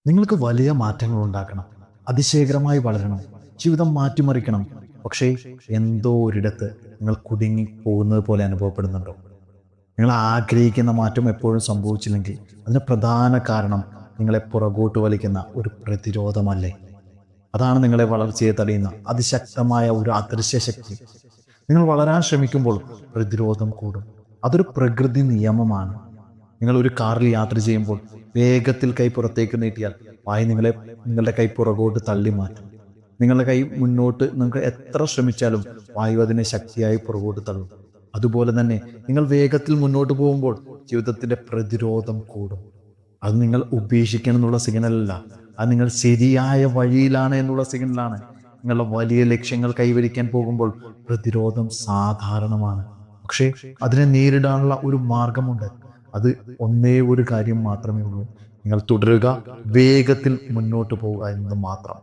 നിങ്ങൾക്ക് വലിയ മാറ്റങ്ങൾ ഉണ്ടാക്കണം, അതിശയകരമായി വളരണം, ജീവിതം മാറ്റിമറിക്കണം. പക്ഷേ എന്തോ ഒരിടത്ത് നിങ്ങൾ കുടുങ്ങി പോകുന്നത് പോലെ അനുഭവപ്പെടുന്നുണ്ടോ? നിങ്ങൾ ആഗ്രഹിക്കുന്ന മാറ്റം എപ്പോഴും സംഭവിച്ചില്ലെങ്കിൽ അതിന് പ്രധാന കാരണം നിങ്ങളെ പുറകോട്ട് വലിക്കുന്ന ഒരു പ്രതിരോധമല്ലേ? അതാണ് നിങ്ങളെ വളർച്ചയെ തടയുന്ന അതിശക്തമായ ഒരു അദൃശ്യ ശക്തി. നിങ്ങൾ വളരാൻ ശ്രമിക്കുമ്പോൾ പ്രതിരോധം കൂടും. അതൊരു പ്രകൃതി നിയമമാണ്. നിങ്ങൾ ഒരു കാറിൽ യാത്ര ചെയ്യുമ്പോൾ വേഗത്തിൽ കൈ പുറത്തേക്ക് നീട്ടിയാൽ വായു നിങ്ങളുടെ കൈ പുറകോട്ട് തള്ളി മാറ്റും. നിങ്ങളുടെ കൈ മുന്നോട്ട് നിങ്ങൾക്ക് എത്ര ശ്രമിച്ചാലും വായു അതിനെ ശക്തിയായി പുറകോട്ട് തള്ളും. അതുപോലെ തന്നെ നിങ്ങൾ വേഗത്തിൽ മുന്നോട്ട് പോകുമ്പോൾ ജീവിതത്തിന്റെ പ്രതിരോധം കൂടും. അത് നിങ്ങൾ ഉപേക്ഷിക്കണം എന്നുള്ള സിഗ്നലല്ല, അത് നിങ്ങൾ ശരിയായ വഴിയിലാണ് എന്നുള്ള സിഗ്നലാണ്. നിങ്ങളുടെ വലിയ ലക്ഷ്യങ്ങൾ കൈവരിക്കാൻ പോകുമ്പോൾ പ്രതിരോധം സാധാരണമാണ്. പക്ഷേ അതിനെ നേരിടാനുള്ള ഒരു മാർഗമുണ്ട്. അത് ഒന്നേ ഒരു കാര്യം മാത്രമേ ഉള്ളൂ: നിങ്ങൾ തുടരുക, വേഗത്തിൽ മുന്നോട്ട് പോവുക എന്ന് മാത്രം.